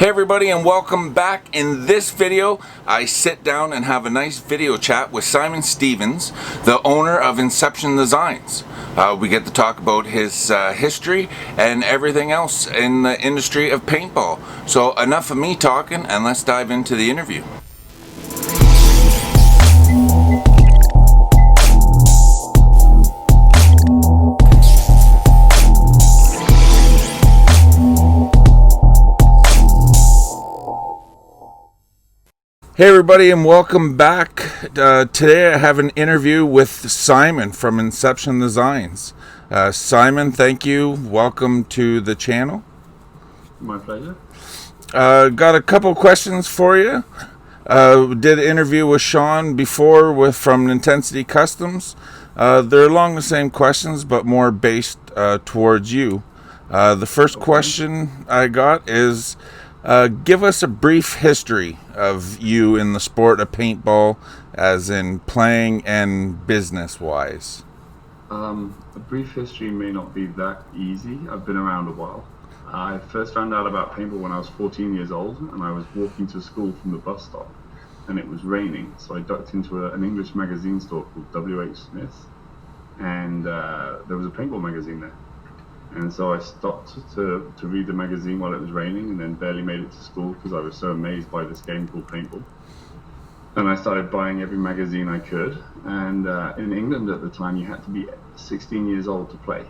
Hey everybody, and welcome back. In this video, I sit down and have a nice video chat with Simon Stevens, the owner of Inception Designs. We get to talk about his history and everything else in the industry of paintball. So enough of me talking, and let's dive into the interview. Hey everybody, and welcome back. Today I have an interview with Simon from Inception Designs. Simon, thank you. Welcome to the channel. My pleasure. Got a couple questions for you. Did an interview with Sean before from ntensitycustoms. They're along the same questions, but more based towards you. The first question I got is, give us a brief history of you in the sport of paintball, as in playing and business-wise. A brief history may not be that easy. I've been around a while. I first found out about paintball when I was 14 years old, and I was walking to school from the bus stop, and it was raining, so I ducked into an English magazine store called W.H. Smith, and there was a paintball magazine there. And so I stopped to read the magazine while it was raining, and then barely made it to school because I was so amazed by this game called paintball. And I started buying every magazine I could. And in England at the time, you had to be 16 years old to play.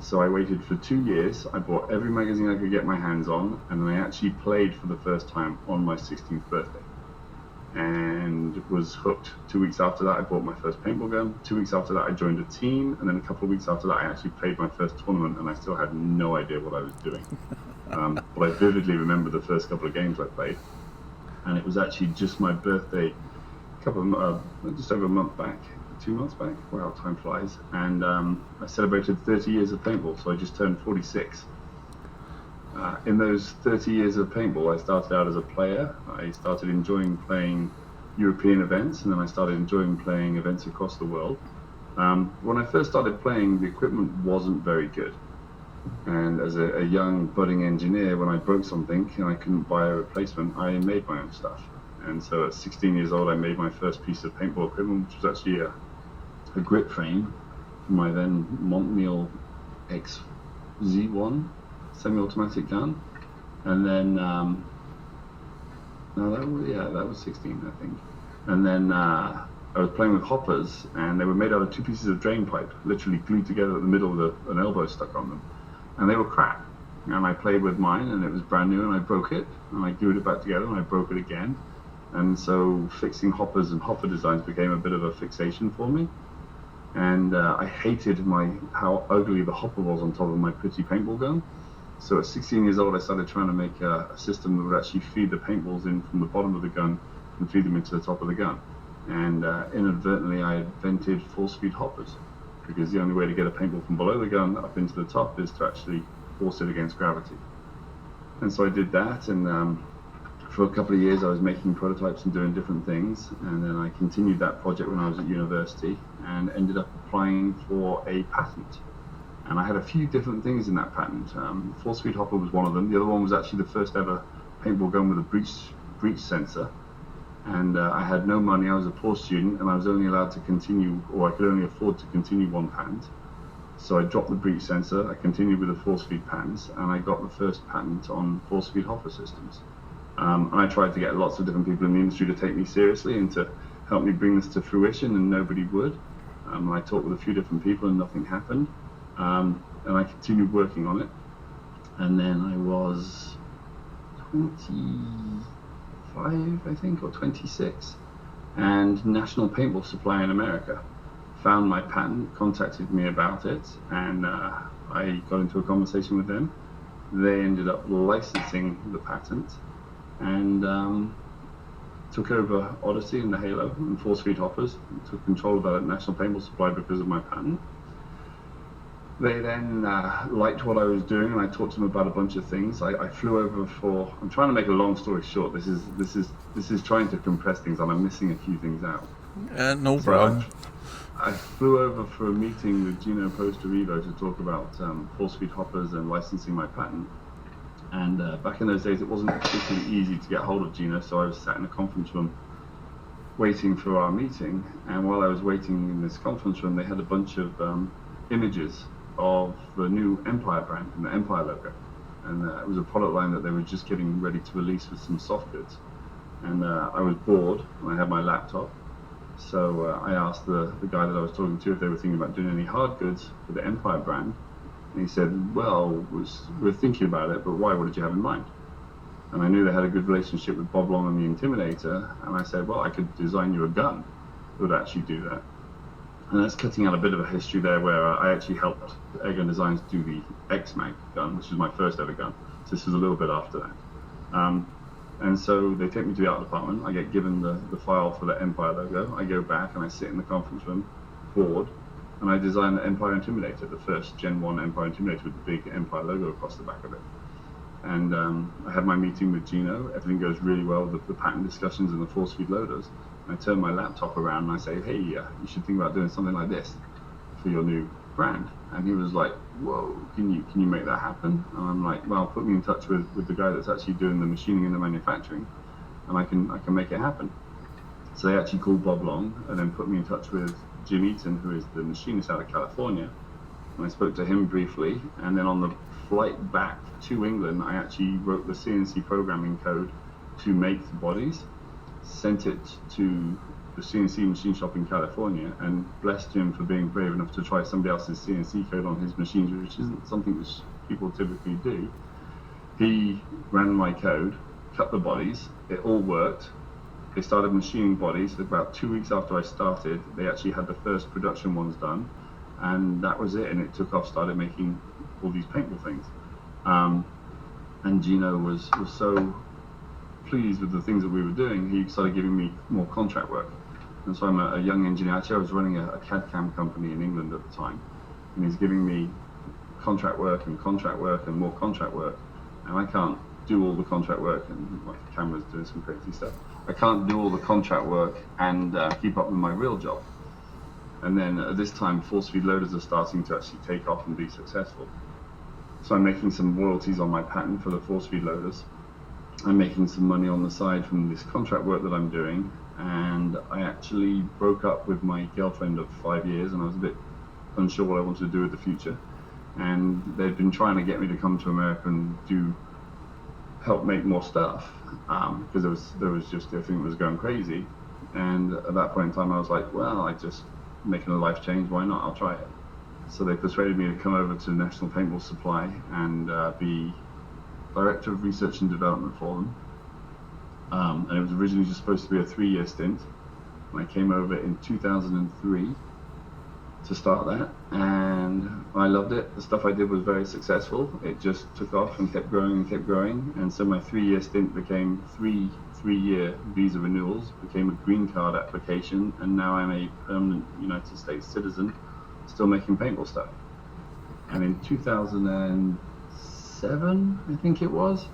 So I waited for 2 years. I bought every magazine I could get my hands on, and I actually played for the first time on my 16th birthday. And was hooked. 2 weeks after that, I bought my first paintball gun. 2 weeks after that, I joined a team, and then a couple of weeks after that, I actually played my first tournament, and I still had no idea what I was doing. But I vividly remember the first couple of games I played, and it was actually just my birthday, just over a month back, 2 months back. Wow, time flies. And I celebrated 30 years of paintball, so I just turned 46. In those 30 years of paintball, I started out as a player. I started enjoying playing European events, and then I started enjoying playing events across the world. When I first started playing, the equipment wasn't very good. And as a young budding engineer, when I broke something and I couldn't buy a replacement, I made my own stuff. And so at 16 years old, I made my first piece of paintball equipment, which was actually a grip frame for my then Montmiel XZ1 semi-automatic gun. And then that was 16, I think. And then I was playing with hoppers, and they were made out of two pieces of drain pipe, literally glued together at the middle with an elbow stuck on them, and they were crap. And I played with mine, and it was brand new, and I broke it, and I glued it back together, and I broke it again. And so fixing hoppers and hopper designs became a bit of a fixation for me. And I hated how ugly the hopper was on top of my pretty paintball gun. So at 16 years old, I started trying to make a system that would actually feed the paintballs in from the bottom of the gun and feed them into the top of the gun. And inadvertently, I invented force-feed hoppers, because the only way to get a paintball from below the gun up into the top is to actually force it against gravity. And so I did that, and for a couple of years, I was making prototypes and doing different things. And then I continued that project when I was at university and ended up applying for a patent. And I had a few different things in that patent. Force-feed hopper was one of them. The other one was actually the first ever paintball gun with a breach sensor. And I had no money. I was a poor student, and I was only allowed to continue, or I could only afford to continue one patent. So I dropped the breach sensor. I continued with the force-feed patents, and I got the first patent on force-feed hopper systems. And I tried to get lots of different people in the industry to take me seriously and to help me bring this to fruition, and nobody would. I talked with a few different people, and nothing happened. And I continued working on it, and then I was 25, I think, or 26, and National Paintball Supply in America found my patent, contacted me about it, and I got into a conversation with them. They ended up licensing the patent and took over Odyssey and the Halo and force-feed hoppers, and took control of that at National Paintball Supply because of my patent. They then liked what I was doing, and I talked to them about a bunch of things. I flew over for. I'm trying to make a long story short. This is trying to compress things, and I'm missing a few things out. No problem. I flew over for a meeting with Gino Posterevo to talk about force-feed hoppers and licensing my patent. And back in those days, it wasn't particularly easy to get hold of Gino, so I was sat in a conference room waiting for our meeting. And while I was waiting in this conference room, they had a bunch of images of the new Empire brand and the Empire logo. And it was a product line that they were just getting ready to release with some soft goods. And I was bored, and I had my laptop. So I asked the guy that I was talking to if they were thinking about doing any hard goods for the Empire brand. And he said, well, we're thinking about it, but why? What did you have in mind? And I knew they had a good relationship with Bob Long and the Intimidator. And I said, well, I could design you a gun that would actually do that. And that's cutting out a bit of a history there where I actually helped Airgun Designs do the X-Mag gun, which was my first ever gun. So this was a little bit after that. And so they take me to the art department. I get given the file for the Empire logo. I go back and I sit in the conference room, bored, and I design the Empire Intimidator, the first Gen 1 Empire Intimidator with the big Empire logo across the back of it. And I had my meeting with Gino. Everything goes really well, the patent discussions and the force feed loaders. And I turn my laptop around and I say, hey, you should think about doing something like this for your new brand. And he was like, whoa, can you make that happen? And I'm like, well, put me in touch with the guy that's actually doing the machining and the manufacturing, and I can make it happen. So they actually called Bob Long and then put me in touch with Jim Eaton, who is the machinist out of California. And I spoke to him briefly, and then on the flight back to England, I actually wrote the CNC programming code to make the bodies, sent it to the CNC machine shop in California, and blessed Jim for being brave enough to try somebody else's CNC code on his machines, which isn't something which people typically do. He ran my code, cut the bodies, it all worked. They started machining bodies. About 2 weeks after I started, they actually had the first production ones done, and that was it. And it took off, started making all these paintball things. And Gino was so pleased with the things that we were doing, he started giving me more contract work. And so I'm a young engineer. Actually, I was running a CAD-CAM company in England at the time, and he's giving me contract work and more contract work, and I can't do all the contract work, and my camera's doing some crazy stuff. I can't do all the contract work and keep up with my real job. And then at this time, force feed loaders are starting to actually take off and be successful. So I'm making some royalties on my patent for the force feed loaders. I'm making some money on the side from this contract work that I'm doing, and I actually broke up with my girlfriend of 5 years, and I was a bit unsure what I wanted to do with the future. And they'd been trying to get me to come to America and help make more stuff, because there was just everything was going crazy. And at that point in time, I was like, well, I just making a life change. Why not? I'll try it. So they persuaded me to come over to National Paintball Supply and be Director of Research and Development for them. And it was originally just supposed to be a 3-year stint. And I came over in 2003 to start that, and I loved it. The stuff I did was very successful. It just took off and kept growing and kept growing. And so my 3-year stint became three-year visa renewals, became a green card application, and now I'm a permanent United States citizen, still making paintball stuff. And in 2007, I think it was,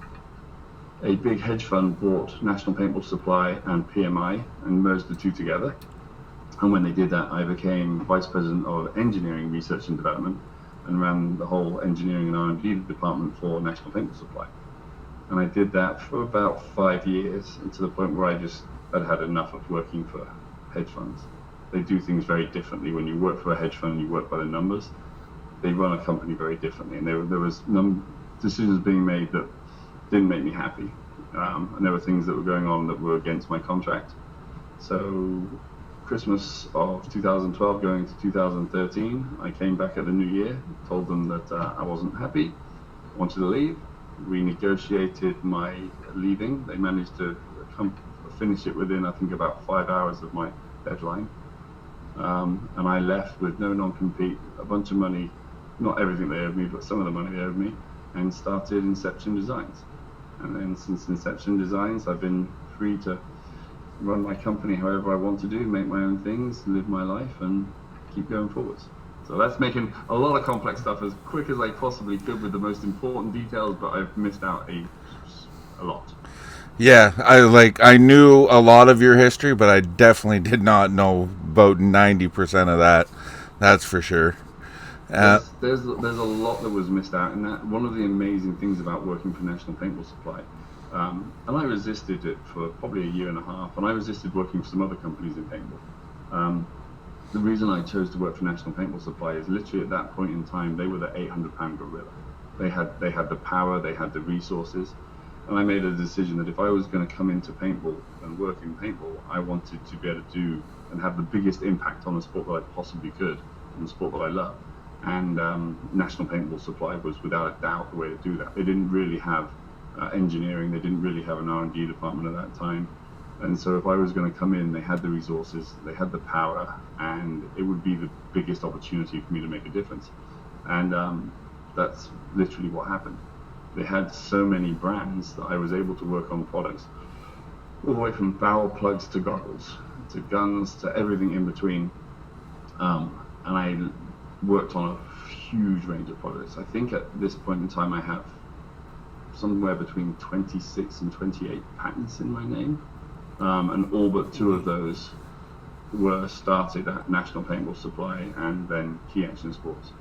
a big hedge fund bought National Paintball Supply and PMI and merged the two together. And when they did that, I became Vice President of Engineering, Research and Development, and ran the whole engineering and R&D department for National Paintball Supply. And I did that for about 5 years, and to the point where I'd had enough of working for hedge funds. They do things very differently. When you work for a hedge fund, you work by the numbers. They run a company very differently, and there was decisions being made that didn't make me happy, and there were things that were going on that were against my contract. So Christmas of 2012 going to 2013, I came back at the new year, told them that I wasn't happy, wanted to leave. We negotiated my leaving. They managed to finish it within, I think, about 5 hours of my deadline. And I left with no non-compete, a bunch of money, not everything they owed me, but some of the money they owed me, and started Inception Designs. And then since Inception Designs, I've been free to run my company however I want to do, make my own things, live my life, and keep going forwards. So that's making a lot of complex stuff as quick as I possibly could with the most important details, but I've missed out a lot. Yeah, I knew a lot of your history, but I definitely did not know about 90% of that. That's for sure. There's a lot that was missed out in that. One of the amazing things about working for National Paintball Supply, and I resisted it for probably a year and a half, and I resisted working for some other companies in paintball. The reason I chose to work for National Paintball Supply is literally at that point in time they were the 800-pound gorilla. They had the power, they had the resources, and I made a decision that if I was going to come into paintball and work in paintball, I wanted to be able to do and have the biggest impact on the sport that I possibly could, on the sport that I love. And National Paintball Supply was without a doubt the way to do that. They didn't really have engineering, they didn't really have an R&D department at that time. And so if I was going to come in, they had the resources, they had the power, and it would be the biggest opportunity for me to make a difference. And that's literally what happened. They had so many brands that I was able to work on products, all the way from barrel plugs to goggles, to guns, to everything in between. And I worked on a huge range of products. I think at this point in time I have somewhere between 26 and 28 patents in my name. And all but 2 of those were started at National Paintball Supply and then Key Action Sports.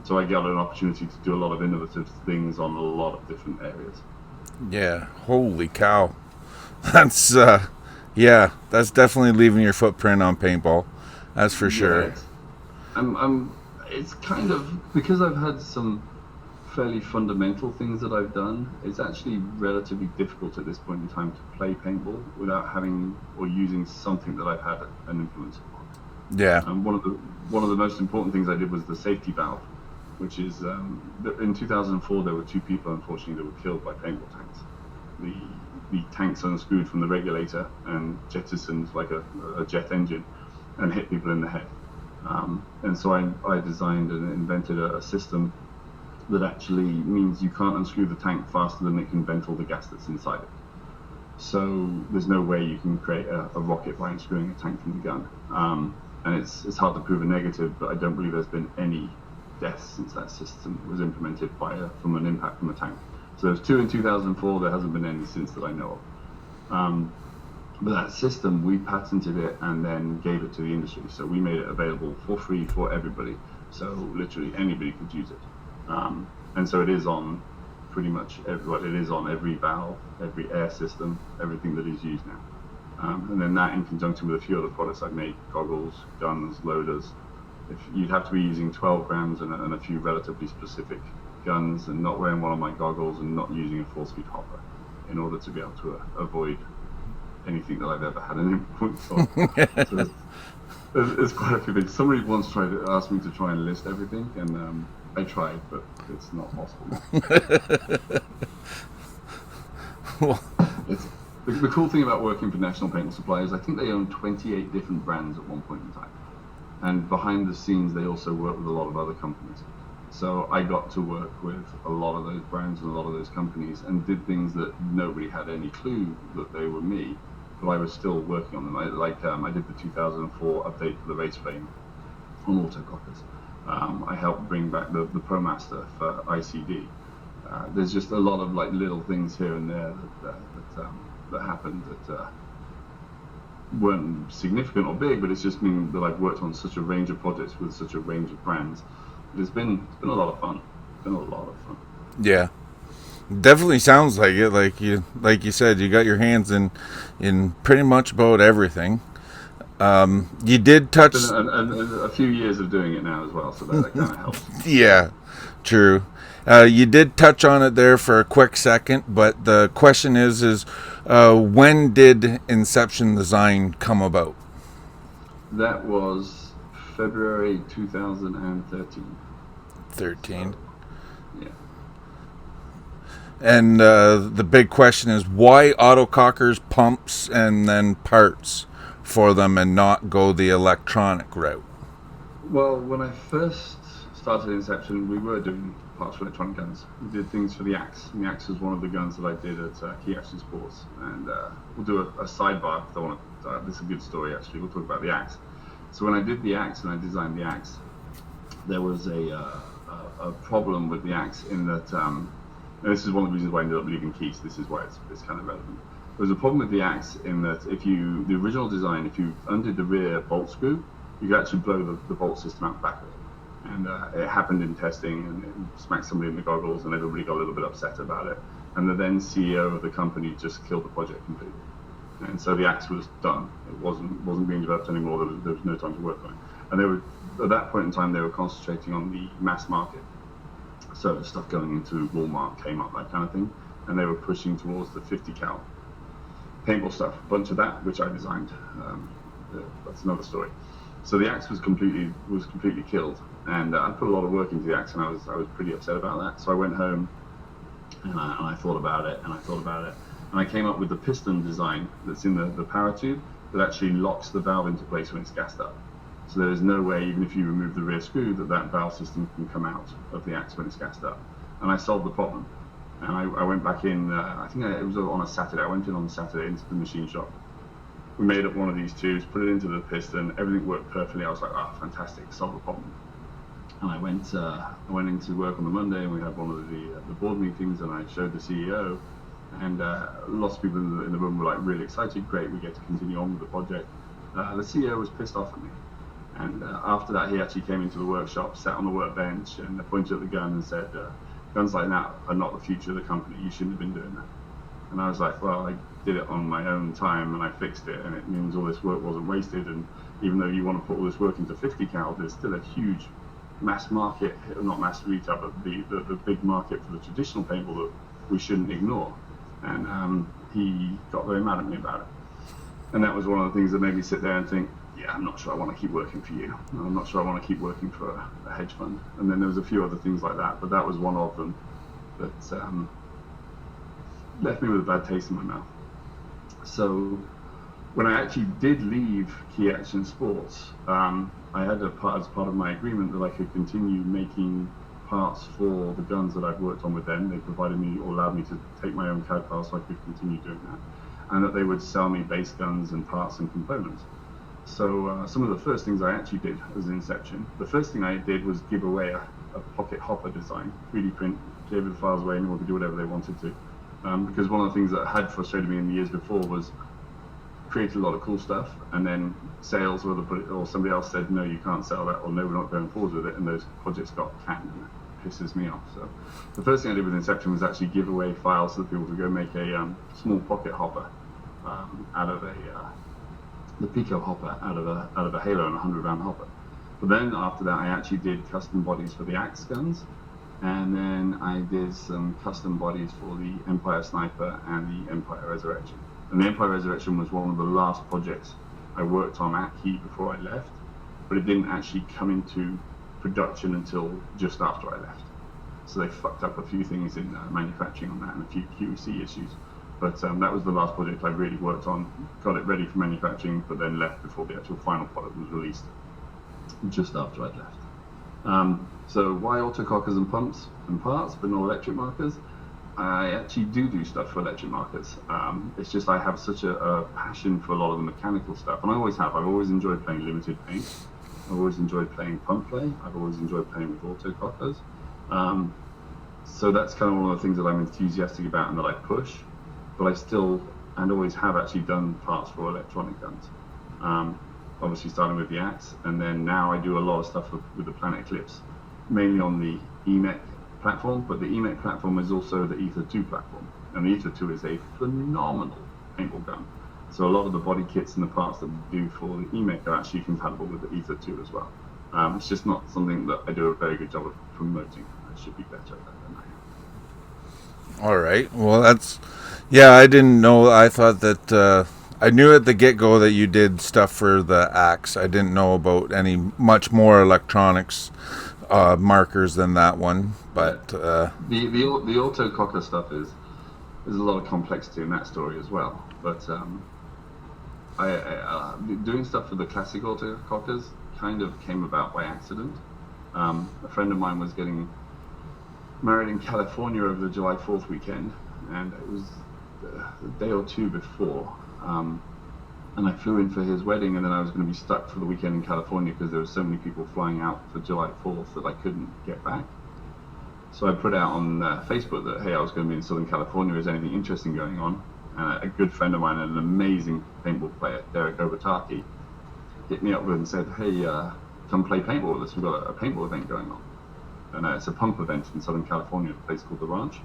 So I got an opportunity to do a lot of innovative things on a lot of different areas. Yeah, holy cow. That's that's definitely leaving your footprint on paintball. That's for sure. It's kind of, because I've had some fairly fundamental things that I've done, it's actually relatively difficult at this point in time to play paintball without having or using something that I've had an influence on. Yeah. One of the most important things I did was the safety valve, which is in 2004 there were 2 people unfortunately that were killed by paintball tanks. The tanks unscrewed from the regulator and jettisoned like a jet engine and hit people in the head. And so I designed and invented a system that actually means you can't unscrew the tank faster than it can vent all the gas that's inside it. So there's no way you can create a rocket by unscrewing a tank from the gun. And it's hard to prove a negative, but I don't believe there's been any deaths since that system was implemented from an impact from a tank. So there's 2 in 2004, there hasn't been any since that I know of. But that system, we patented it and then gave it to the industry. So we made it available for free for everybody. So literally anybody could use it. And so it is on pretty much it is on every valve, every air system, everything that is used now. And then that in conjunction with a few other products I've made, goggles, guns, loaders. If you'd have to be using 12 grams and a few relatively specific guns and not wearing one of my goggles and not using a full speed hopper in order to be able to avoid anything that I've ever had an influence on. So there's quite a few things. Somebody once asked me to try and list everything, and I tried, but it's not possible. Well, the cool thing about working for National Paintball Supply is I think they own 28 different brands at one point in time. And behind the scenes, they also work with a lot of other companies. So I got to work with a lot of those brands and a lot of those companies and did things that nobody had any clue that they were me, but I was still working on them. I did the 2004 update for the race frame on Autocockers. I helped bring back the ProMaster for ICD. There's just a lot of like little things here and there that happened that weren't significant or big, but it's just mean that I've worked on such a range of projects with such a range of brands. It's been a lot of fun. It's been a lot of fun. Yeah, definitely sounds like it. Like you said, you got your hands in pretty much about everything. You did touch and a few years of doing it now as well, so that kind of helps. Yeah, true. You did touch on it there for a quick second, but the question is when did Inception Design come about? That was February 2013. 13. So, yeah. And the big question is why Autocockers, pumps, and then parts for them and not go the electronic route? Well, when I first started Inception, we were doing parts for electronic guns. We did things for the Axe. And the Axe was one of the guns that I did at Key Action Sports. And we'll do a sidebar if I want to. This is a good story, actually. We'll talk about the Axe. So when I did the Axe and I designed the Axe, there was a problem with the Axe in that, and this is one of the reasons why I ended up leaving Keys. This is why it's kind of relevant. There was a problem with the Axe in that the original design, if you undid the rear bolt screw, you could actually blow the bolt system out back of it. And it happened in testing, and it smacked somebody in the goggles, and everybody got a little bit upset about it. And the then CEO of the company just killed the project completely. And so the axe was done. It wasn't being developed anymore. There was no time to work on it. And they were, at that point in time, they were concentrating on the mass market. So the stuff going into Walmart, Kmart, that kind of thing. And they were pushing towards the 50 cal paintball stuff. A bunch of that, which I designed. That's another story. So the axe was completely killed, and I put a lot of work into the axe, and I was pretty upset about that. So I went home, and I thought about it, and I came up with the piston design that's in the power tube that actually locks the valve into place when it's gassed up. So there is no way, even if you remove the rear screw, that valve system can come out of the axe when it's gassed up. And I solved the problem. And I went back in. I think it was on a Saturday. I went in on a Saturday into the machine shop. We made up one of these tubes, put it into the piston, everything worked perfectly. I was like, fantastic, solved the problem. And I went into work on the Monday, and we had one of the board meetings, and I showed the CEO, and lots of people in the room were like really excited. Great, we get to continue on with the project. The CEO was pissed off at me. And after that, he actually came into the workshop, sat on the workbench, and pointed at the gun and said, guns like that are not the future of the company. You shouldn't have been doing that. And I was like, well, I did it on my own time, and I fixed it, and it means all this work wasn't wasted. And even though you want to put all this work into 50 cal, there's still a huge mass market, not mass retail, but the big market for the traditional paintball that we shouldn't ignore. And he got very mad at me about it. And that was one of the things that made me sit there and think, yeah, I'm not sure I want to keep working for you. I'm not sure I want to keep working for a hedge fund. And then there was a few other things like that, but that was one of them that left me with a bad taste in my mouth. So when I actually did leave Key Action Sports, I had as part of my agreement that I could continue making parts for the guns that I've worked on with them. They provided me or allowed me to take my own CAD file so I could continue doing that, and that they would sell me base guns and parts and components. So some of the first things I actually did as Inception, the first thing I did was give away a pocket hopper design, 3D print, gave the files away, anyone could do whatever they wanted to. Because one of the things that had frustrated me in the years before was created a lot of cool stuff, and then sales or somebody else said, no, you can't sell that, or no, we're not going forward with it, and those projects got canned, and that pisses me off. So the first thing I did with Inception was actually give away files so that people could go make a small pocket hopper out of the Pico hopper out of a Halo and 100 round hopper. But then after that, I actually did custom bodies for the Axe guns, and then I did some custom bodies for the Empire Sniper and the Empire Resurrection. And the Empire Resurrection was one of the last projects I worked on at Key before I left, but it didn't actually come into production until just after I left. So they fucked up a few things in manufacturing on that and a few QC issues. But that was the last project I really worked on, got it ready for manufacturing, but then left before the actual final product was released, just after I'd left. So why autocockers and pumps and parts, but not electric markers? I actually do stuff for electric markers. It's just I have such a passion for a lot of the mechanical stuff, and I always have. I've always enjoyed playing limited paint. I've always enjoyed playing pump play. I've always enjoyed playing with autocockers. So that's kind of one of the things that I'm enthusiastic about and that I push. But I still, and always have actually done parts for electronic guns. Obviously starting with the Axe, and then now I do a lot of stuff with the Planet Eclipse, mainly on the EMEC platform, but the EMEC platform is also the Ether 2 platform, and the Ether 2 is a phenomenal paintball gun. So a lot of the body kits and the parts that we do for the EMEC are actually compatible with the Ether 2 as well. It's just not something that I do a very good job of promoting. I should be better at that than I am. All right. Well, I didn't know. I thought that I knew at the get-go that you did stuff for the Axe. I didn't know about any much more electronics markers than that one. But the Autococker stuff is there's a lot of complexity in that story as well. But I doing stuff for the classic Autocockers kind of came about by accident. A friend of mine was getting married in California over the July 4th weekend, and it was the day or two before, and I flew in for his wedding, and then I was going to be stuck for the weekend in California because there were so many people flying out for July 4th that I couldn't get back. So I put out on Facebook that, hey, I was going to be in Southern California, is anything interesting going on? And a good friend of mine, an amazing paintball player, Derek Obataki, hit me up and said, hey, come come play paintball with us. We've got a paintball event going on. And it's a pump event in Southern California, a place called The Ranch.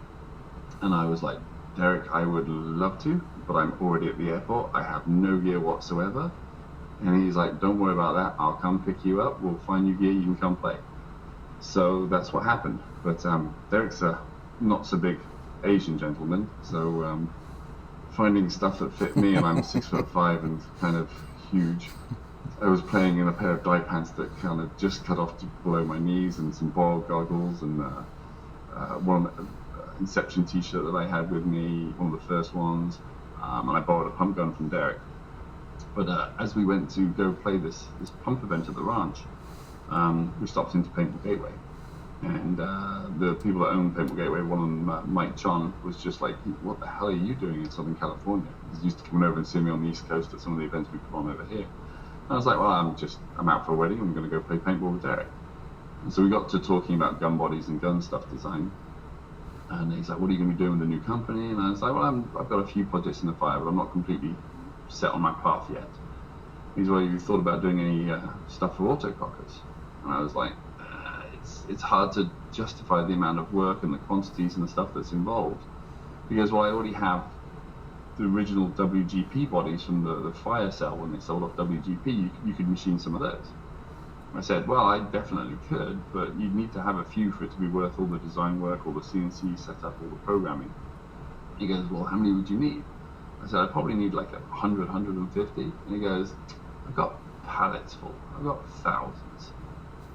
And I was like, Derek, I would love to, but I'm already at the airport. I have no gear whatsoever. And he's like, don't worry about that. I'll come pick you up. We'll find you gear. You can come play. So that's what happened. But Derek's a not so big Asian gentleman. So finding stuff that fit me, and I'm 6'5" and kind of huge. I was playing in a pair of dye pants that kind of just cut off to below my knees, and some boiled goggles, and one Inception t-shirt that I had with me, one of the first ones, and I borrowed a pump gun from Derek. But as we went to go play this pump event at the ranch, we stopped into Paintball Gateway, and the people that own Paintball Gateway, one of them, Mike Chon, was just like, what the hell are you doing in Southern California? He's used to coming over and see me on the East Coast at some of the events we put on over here. And I was like, well, I'm out for a wedding. I'm going to go play paintball with Derek. And so we got to talking about gun bodies and gun stuff design. And he's like, what are you going to be doing with the new company? And I was like, well, I've got a few projects in the fire, but I'm not completely set on my path yet. He's like, have you thought about doing any stuff for Autocockers? And I was like, it's hard to justify the amount of work and the quantities and the stuff that's involved. Because, well, I already have the original WGP bodies from the fire sale when they sold off WGP. You could machine some of those. I said, well, I definitely could, but you'd need to have a few for it to be worth all the design work, all the CNC setup, all the programming. He goes, well, how many would you need? I said, I'd probably need like 100, 150. And he goes, I've got pallets full. I've got thousands.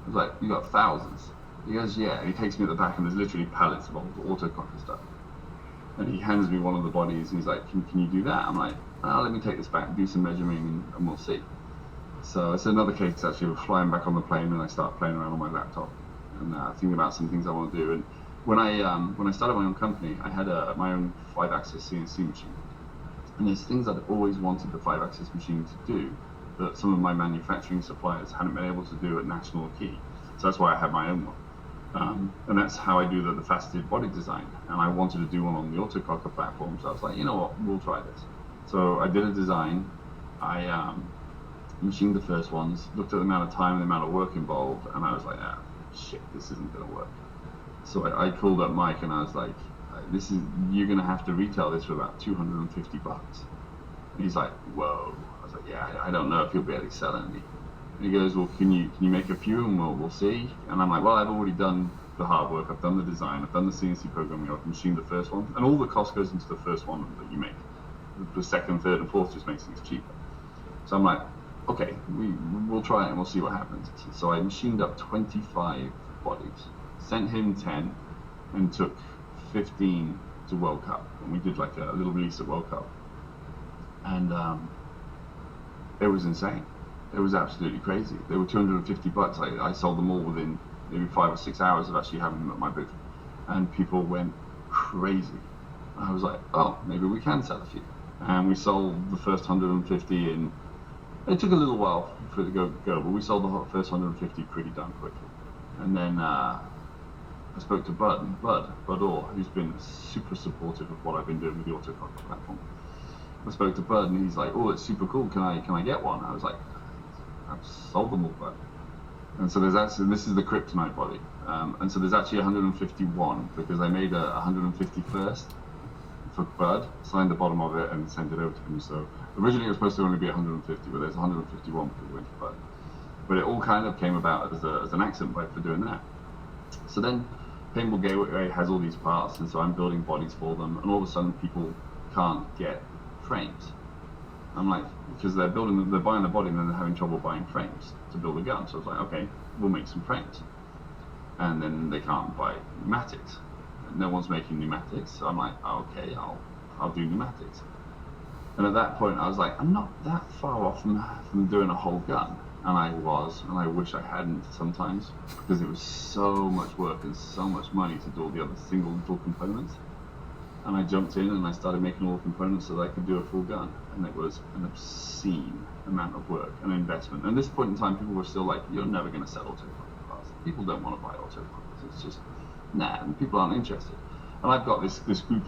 I was like, you got thousands? He goes, yeah. And he takes me at the back, and there's literally pallets of all the Autococker stuff. And he hands me one of the bodies, and he's like, can you do that? I'm like, let me take this back, do some measuring, and we'll see. So it's another case actually of flying back on the plane, and I start playing around on my laptop and thinking about some things I want to do. And when I started my own company, I had my own 5-axis CNC machine. And there's things I'd always wanted the 5-axis machine to do that some of my manufacturing suppliers hadn't been able to do at National Key. So that's why I had my own one. And that's how I do the faceted body design. And I wanted to do one on the Autococker platform, so I was like, you know what, we'll try this. So I did a design. I machined the first ones, looked at the amount of time and the amount of work involved, and I was like, shit, this isn't going to work. So I called up Mike, and I was like, you're going to have to retail this for about $250. And he's like, whoa. I was like, yeah, I don't know if you'll be able to sell any. And he goes, well, can you make a few, and we'll see. And I'm like, well, I've already done the hard work. I've done the design. I've done the CNC programming. I've machined the first one, and all the cost goes into the first one that you make. The second, third, and fourth just makes things cheaper. So I'm like, okay, we'll try it and we'll see what happens. So I machined up 25 bodies, sent him 10, and took 15 to World Cup. And we did like a little release at World Cup. And it was insane. It was absolutely crazy. They were $250. I sold them all within maybe 5 or 6 hours of actually having them at my booth. And people went crazy. I was like, oh, maybe we can sell a few. And we sold the first 150 in, it took a little while for it to go, but we sold the first 150 pretty damn quickly. And then I spoke to Bud Orr, who's been super supportive of what I've been doing with the Autococker platform. I spoke to Bud, and he's like, oh, it's super cool, can I get one? I was like, I've sold them all, Bud. And so there's actually, this is the Kryptonite body. And so there's actually 151, because I made a 151st for Bud, signed the bottom of it, and sent it over to him. So originally it was supposed to only be 150, but there's 151 because it went to Bud. But it all kind of came about as an accent bite for doing that. So then Paintball Gateway has all these parts, and so I'm building bodies for them, and all of a sudden people can't get frames. I'm like, because they're buying the body and then they're having trouble buying frames to build a gun. So I was like, okay, we'll make some frames. And then they can't buy pneumatics. No one's making pneumatics, so I'm like, okay, I'll do pneumatics. And at that point I was like, I'm not that far off from doing a whole gun. And I was, and I wish I hadn't sometimes, because it was so much work and so much money to do all the other single little components. And I jumped in and I started making all the components so that I could do a full gun. And it was an obscene amount of work and investment. And at this point in time, people were still like, you're never going to sell Autococker parts. People don't want to buy Autocockers. It's just, nah, and people aren't interested. And I've got this group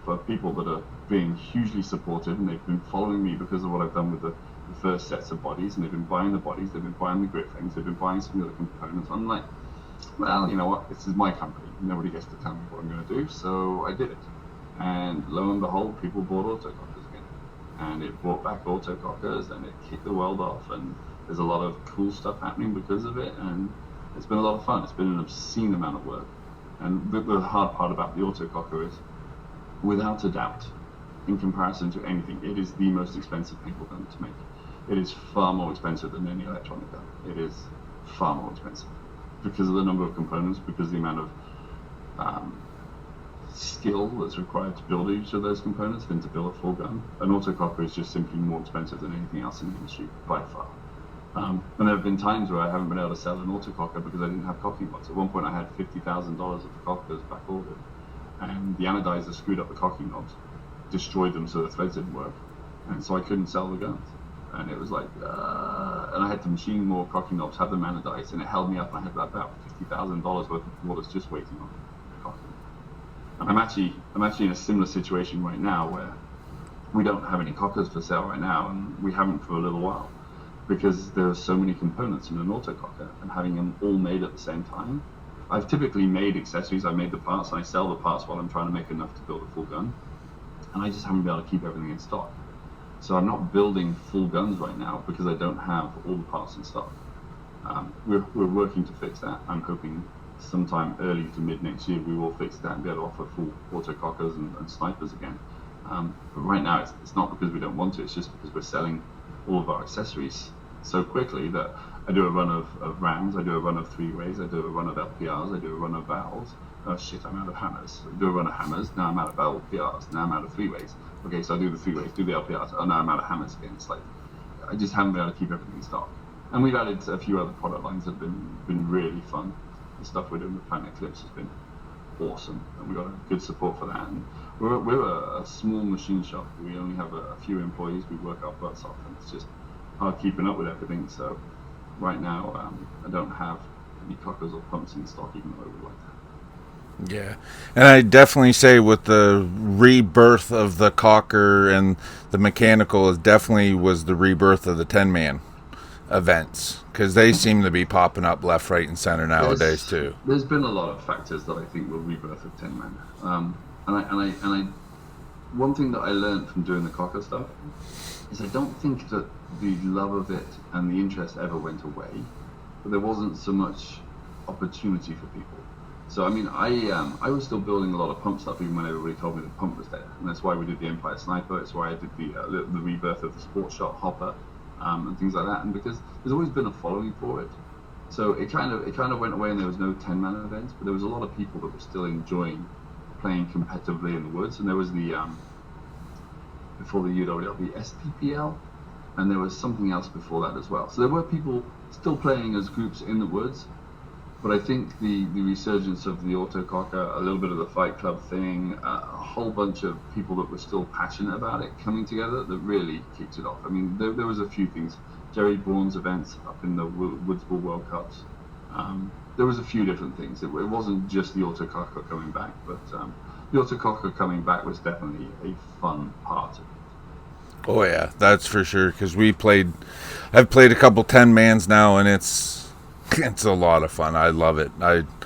of people that are being hugely supportive, and they've been following me because of what I've done with the the first sets of bodies, and they've been buying the bodies, they've been buying the grip things, they've been buying some of the other components. I'm like, well, you know what, this is my company. Nobody gets to tell me what I'm going to do, so I did it. And lo and behold, people bought Autocockers again. And it brought back Autocockers, and it kicked the world off, and there's a lot of cool stuff happening because of it, and it's been a lot of fun. It's been an obscene amount of work. And the hard part about the Autococker is, without a doubt, in comparison to anything, it is the most expensive paintball gun to make. It is far more expensive than any electronic gun. It is far more expensive because of the number of components, because of the amount of skill that's required to build each of those components than to build a full gun. An Autococker is just simply more expensive than anything else in the industry by far. And there have been times where I haven't been able to sell an Autococker because I didn't have cocking knots. At one point I had $50,000 of cockers back ordered, and the anodizer screwed up the cocking knobs, destroyed them so the threads didn't work, and so I couldn't sell the guns. And it was like, and I had to machine more cocking knobs, have them anodized, and it held me up. I had about $50,000 worth of orders just waiting on cocking. And I'm actually in a similar situation right now where we don't have any cockers for sale right now, and we haven't for a little while, because there are so many components in an Autococker, and having them all made at the same time. I've typically made accessories, I made the parts, and I sell the parts while I'm trying to make enough to build a full gun, and I just haven't been able to keep everything in stock. So I'm not building full guns right now because I don't have all the parts in stock. We're working to fix that. I'm hoping sometime early to mid next year we will fix that and be able to offer full Autocockers and snipers again. But right now it's not because we don't want to, it's just because we're selling all of our accessories so quickly that I do a run of rams, I do a run of three-ways, I do a run of LPRs, I do a run of valves. Oh shit, I'm out of hammers. I do a run of hammers, now I'm out of LPRs, now I'm out of three-ways. Okay, so I do the three-ways, do the LPRs, oh now I'm out of hammers again. It's like, I just haven't been able to keep everything in stock. And we've added a few other product lines that have been really fun. The stuff we're doing with Planet Eclipse has been awesome, and we got a good support for that. And we're a small machine shop. We only have a few employees. We work our butts off, and it's just hard keeping up with everything. So right now, I don't have any cockers or pumps in stock, even though I would like that. Yeah, and I definitely say with the rebirth of the cocker and the mechanical, it definitely was the rebirth of the 10-man events, because they seem to be popping up left, right, and center nowadays too. There's been a lot of factors that I think will rebirth of 10-man. One thing that I learned from doing the cocker stuff is I don't think that the love of it and the interest ever went away, but there wasn't so much opportunity for people. So I mean, I was still building a lot of pump stuff even when everybody told me the pump was dead, and that's why we did the Empire Sniper. It's why I did the rebirth of the Sports Shot Hopper and things like that. And because there's always been a following for it, so it kind of went away, and there was no 10-man events, but there was a lot of people that were still enjoying playing competitively in the woods. And there was the before the UWL, the SPPL, and there was something else before that as well. So there were people still playing as groups in the woods. But I think the resurgence of the Autococker, a little bit of the Fight Club thing, a whole bunch of people that were still passionate about it coming together that really kicked it off. I mean, there was a few things. Jerry Bourne's events up in the Woodsball World Cups. There was a few different things. It wasn't just the Autococker coming back, but the Autococker coming back was definitely a fun part of it. Oh yeah, that's for sure, because I've played a couple 10-mans now, and it's a lot of fun. I love it.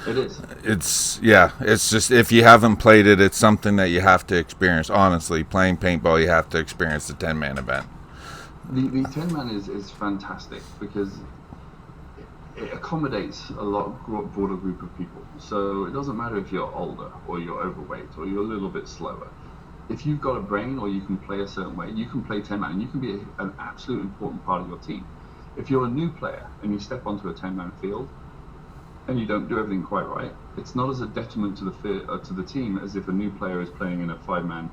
It is. It's just, if you haven't played it, it's something that you have to experience. Honestly, playing paintball, you have to experience the 10-man event. The 10-man is fantastic because it accommodates a lot broader group of people. So it doesn't matter if you're older or you're overweight or you're a little bit slower. If you've got a brain or you can play a certain way, you can play 10-man and you can be an absolute important part of your team. If you're a new player and you step onto a 10-man field and you don't do everything quite right, it's not as a detriment to the team as if a new player is playing in a 5-man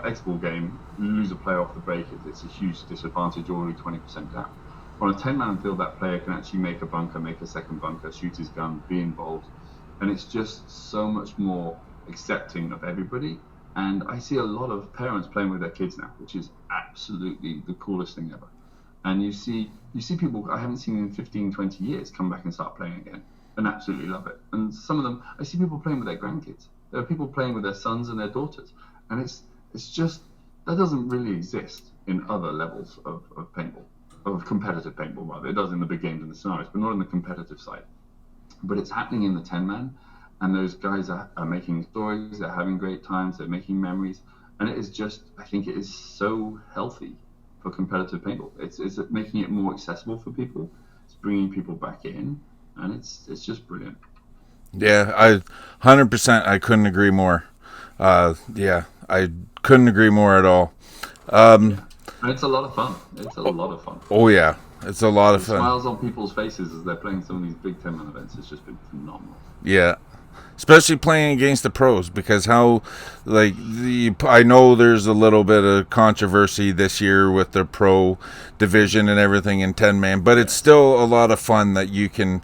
X-Ball game, you lose a player off the break, it's a huge disadvantage, already 20% down. On a 10-man field, that player can actually make a bunker, make a second bunker, shoot his gun, be involved, and it's just so much more accepting of everybody. And I see a lot of parents playing with their kids now, which is absolutely the coolest thing ever. And you see people I haven't seen in 15, 20 years come back and start playing again and absolutely love it. And some of them, I see people playing with their grandkids. There are people playing with their sons and their daughters. And it's just, that doesn't really exist in other levels of paintball. of competitive paintball, rather. It does in the big games and the scenarios, but not in the competitive side. But it's happening in the 10-man, and those guys are making stories, they're having great times, they're making memories, and it is just, I think it is so healthy for competitive paintball. It's making it more accessible for people, it's bringing people back in, and it's just brilliant. Yeah, 100%. I couldn't agree more. Yeah, I couldn't agree more at all. And it's a lot of fun. It's a lot of fun. Oh yeah, it's a lot of fun. Smiles on people's faces as they're playing some of these big 10-man events. It's just been phenomenal. Yeah, especially playing against the pros, because I know there's a little bit of controversy this year with the pro division and everything in 10-man, but it's still a lot of fun that you can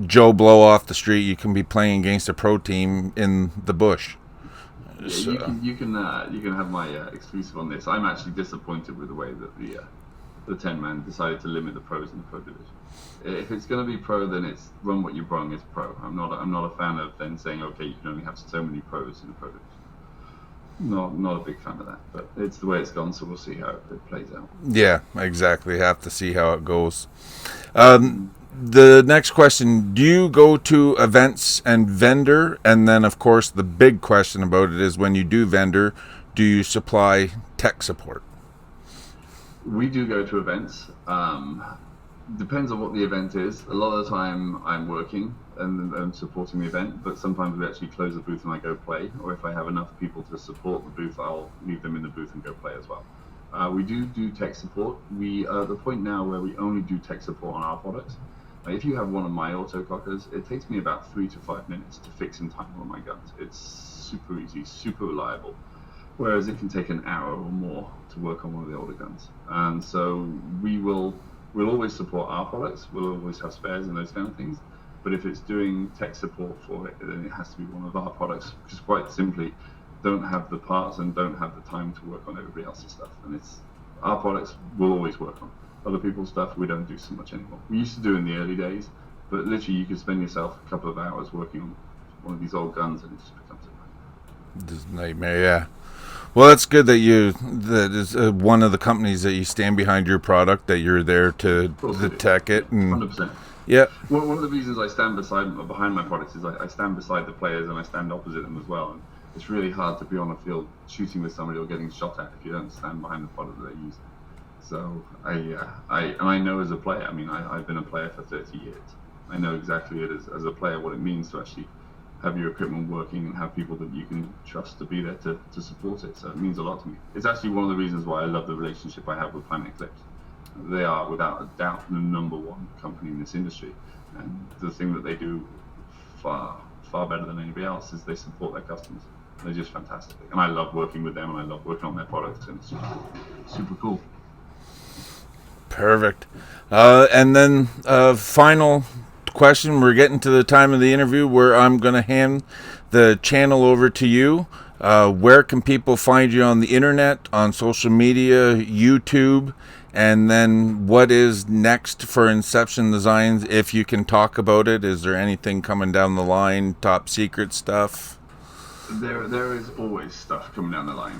Joe Blow off the street. You can be playing against a pro team in the bush. Yeah, so. you can have my exclusive on this. I'm actually disappointed with the way that the 10-man decided to limit the pros in the pro division. If it's going to be pro, then it's run what you brung as pro. I'm not a fan of then saying, okay, you can only have so many pros in the pro division. Not a big fan of that, but it's the way it's gone, so we'll see how it plays out. Yeah, exactly. Have to see how it goes. The next question, do you go to events and vendor? And then, of course, the big question about it is, when you do vendor, do you supply tech support? We do go to events. Depends on what the event is. A lot of the time I'm working and supporting the event, but sometimes we actually close the booth and I go play. Or if I have enough people to support the booth, I'll leave them in the booth and go play as well. We do tech support. We are at the point now where we only do tech support on our products. If you have one of my Autocockers, it takes me about 3 to 5 minutes to fix and time one of my guns. It's super easy, super reliable. Whereas it can take an hour or more to work on one of the older guns. And so we'll always support our products. We'll always have spares and those kind of things. But if it's doing tech support for it, then it has to be one of our products, because quite simply don't have the parts and don't have the time to work on everybody else's stuff. And it's our products we'll always work on. Other people's stuff we don't do so much anymore. We used to do in the early days, but literally you could spend yourself a couple of hours working on one of these old guns and it just becomes a nightmare. Yeah. Well, it's good that that is one of the companies that you stand behind your product, that you're there to tech it. And 100%. Yeah. Well, one of the reasons I stand behind my products is I stand beside the players and I stand opposite them as well. And it's really hard to be on a field shooting with somebody or getting shot at if you don't stand behind the product that they're using. So I know as a player, I mean, I've been a player for 30 years. I know exactly as a player what it means to actually have your equipment working and have people that you can trust to be there to support it. So it means a lot to me. It's actually one of the reasons why I love the relationship I have with Planet Eclipse. They are, without a doubt, the #1 company in this industry. And the thing that they do far, far better than anybody else is they support their customers. They're just fantastic. And I love working with them and I love working on their products, and it's just super cool. Perfect. And then final question. We're getting to the time of the interview where I'm going to hand the channel over to you. Where can people find you on the internet, on social media, YouTube? And then what is next for Inception Designs, if you can talk about it? Is there anything coming down the line, top secret stuff? There is always stuff coming down the line.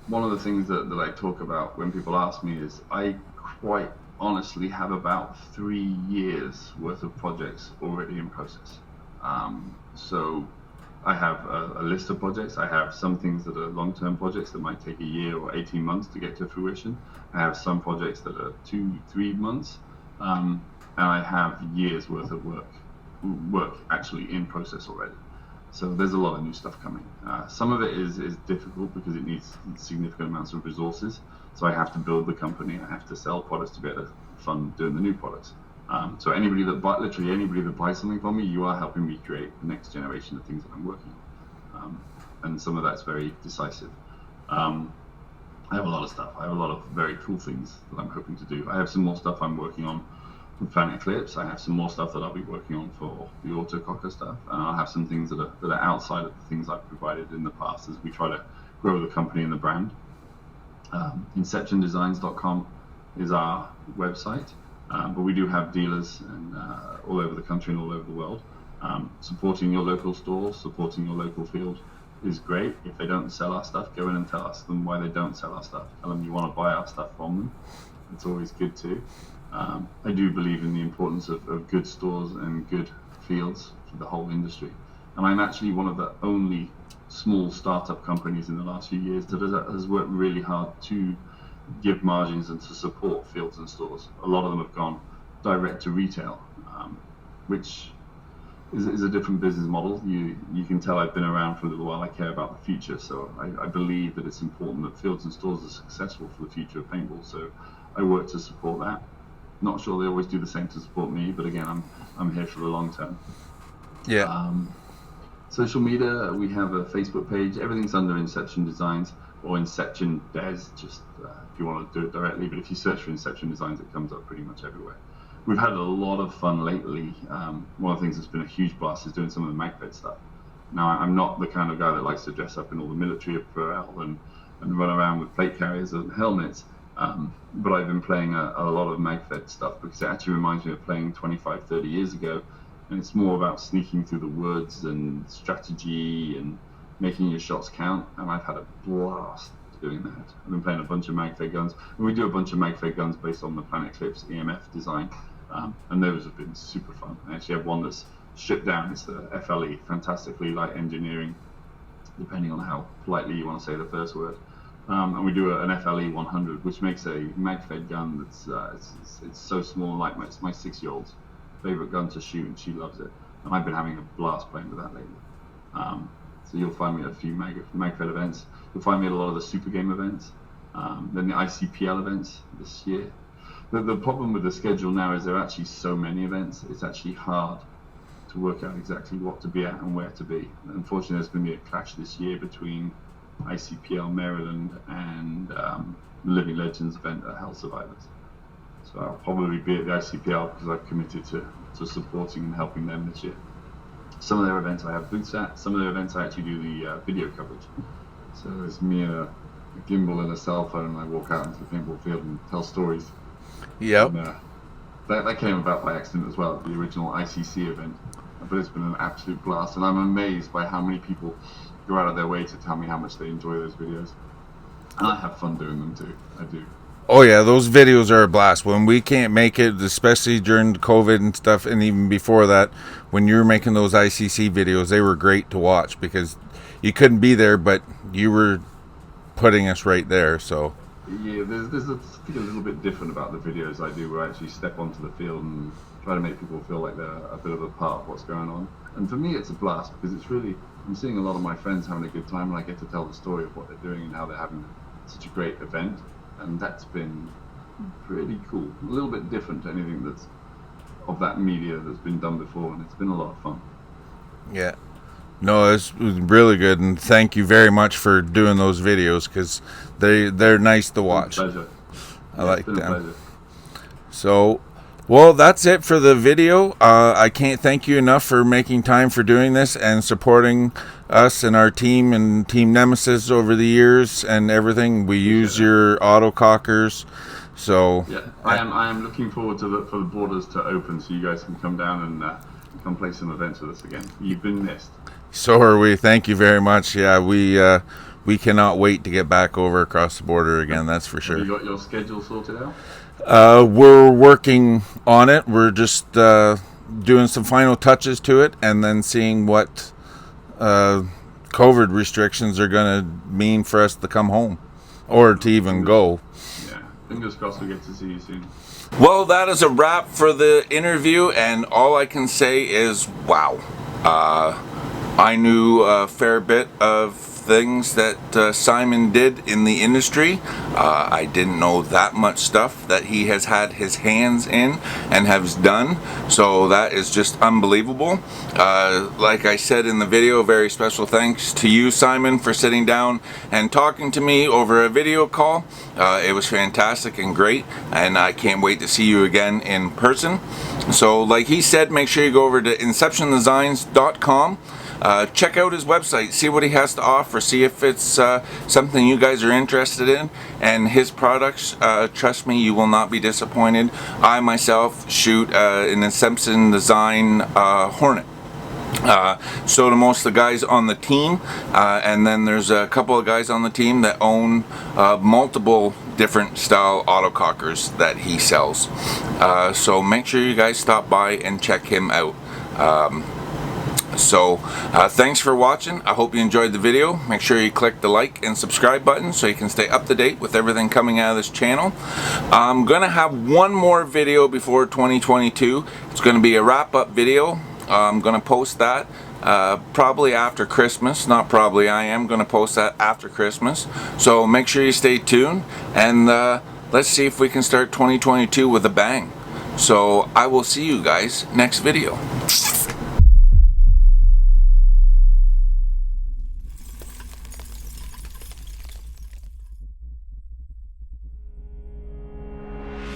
One of the things that I talk about when people ask me is I quite honestly have about 3 years worth of projects already in process. So I have a list of projects. I have some things that are long-term projects that might take a year or 18 months to get to fruition. I have some projects that are 2-3 months, and I have years worth of work actually in process already. So there's a lot of new stuff coming. Some of it is difficult because it needs significant amounts of resources. So I have to build the company. I have to sell products to be able to fund doing the new products. So literally anybody that buys something from me, you are helping me create the next generation of things that I'm working on. And some of that's very decisive. I have a lot of stuff. I have a lot of very cool things that I'm hoping to do. I have some more stuff I'm working on with Planet Eclipse. I have some more stuff that I'll be working on for the Autococker stuff. And I'll have some things that are outside of the things I've provided in the past as we try to grow the company and the brand. InceptionDesigns.com is our website. But we do have dealers all over the country and all over the world. Supporting your local stores, supporting your local field is great. If they don't sell our stuff, go in and tell them why they don't sell our stuff. Tell them you want to buy our stuff from them. it's always good too. I do believe in the importance of good stores and good fields for the whole industry. And I'm actually one of the only small startup companies in the last few years that has worked really hard to give margins and to support fields and stores. A lot of them have gone direct to retail, which is a different business model. You can tell I've been around for a little while. I care about the future, so I believe that it's important that fields and stores are successful for the future of paintball. So I work to support that. Not sure they always do the same to support me, but again, I'm here for the long term. Yeah. Social media, we have a Facebook page. Everything's under Inception Designs or Inception Des, just if you want to do it directly. But if you search for Inception Designs, it comes up pretty much everywhere. We've had a lot of fun lately. One of the things that's been a huge blast is doing some of the MagFed stuff. Now, I'm not the kind of guy that likes to dress up in all the military apparel and run around with plate carriers and helmets. But I've been playing a lot of MagFed stuff because it actually reminds me of playing 25, 30 years ago. And it's more about sneaking through the woods and strategy and making your shots count. And I've had a blast doing that. I've been playing a bunch of MagFed guns. And we do a bunch of MagFed guns based on the Planet Eclipse EMF design. And those have been super fun. I actually have one that's stripped down. It's the FLE, fantastically light engineering, depending on how politely you want to say the first word. And we do an FLE 100, which makes a MagFed gun that's it's so small, like it's my 6-year-old's favorite gun to shoot, and she loves it. And I've been having a blast playing with that lately. So you'll find me at a few MagFed events. You'll find me at a lot of the Super Game events, then the ICPL events this year. The problem with the schedule now is there are actually so many events. It's actually hard to work out exactly what to be at and where to be. Unfortunately, there's going to be a clash this year between ICPL Maryland and the Living Legends event at Hell Survivors. So I'll probably be at the ICPL because I've committed to supporting and helping them this year. Some of their events I have booths at. Some of their events I actually do the video coverage. So it's me and a gimbal and a cell phone, and I walk out into the paintball field and tell stories. Yep. And, that came about by accident as well, the original ICC event. But it's been an absolute blast, and I'm amazed by how many people go out of their way to tell me how much they enjoy those videos. And I have fun doing them too. I do. Oh yeah, those videos are a blast. When we can't make it, especially during COVID and stuff, and even before that, when you were making those ICC videos, they were great to watch because you couldn't be there, but you were putting us right there. So yeah, there's a little bit different about the videos I do, where I actually step onto the field and try to make people feel like they're a bit of a part of what's going on. And for me, it's a blast because it's really, I'm seeing a lot of my friends having a good time, and I get to tell the story of what they're doing and how they're having such a great event. And that's been pretty cool. A little bit different to anything that's of that media that's been done before, and it's been a lot of fun. yeah, no, it was really good, and thank you very much for doing those videos because they're nice to watch. Pleasure. I like them. So, well, that's it for the video. I can't thank you enough for making time for doing this and supporting us and our team and Team Nemesis over the years and everything. We use your Autocockers. So yeah, I am looking forward to for the borders to open so you guys can come down and come play some events with us again. You've been missed. So are we. Thank you very much. Yeah, we cannot wait to get back over across the border again. That's for sure. Have you got your schedule sorted out? We're working on it. We're just doing some final touches to it and then seeing what COVID restrictions are going to mean for us to come home or to even go. Yeah, fingers crossed we get to see you soon. Well, that is a wrap for the interview, and all I can say is wow. I knew a fair bit of things that Simon did in the industry. I didn't know that much stuff that he has had his hands in and has done, so that is just unbelievable. Like I said in the video, very special thanks to you, Simon, for sitting down and talking to me over a video call. It was fantastic and great, and I can't wait to see you again in person. So like he said, make sure you go over to inceptiondesigns.com. Check out his website, see what he has to offer, see if it's something you guys are interested in, and his products, trust me, you will not be disappointed. I myself shoot an Inception Design Hornet, So do most of the guys on the team, and then there's a couple of guys on the team that own multiple different style autocockers that he sells. So make sure you guys stop by and check him out. Thanks for watching. I hope you enjoyed the video. Make sure you click the like and subscribe button so you can stay up to date with everything coming out of this channel. I'm gonna have one more video before 2022. It's gonna be a wrap-up video. I'm gonna post that probably after Christmas. Not probably, I am gonna post that after Christmas. So make sure you stay tuned, and let's see if we can start 2022 with a bang. So I will see you guys next video.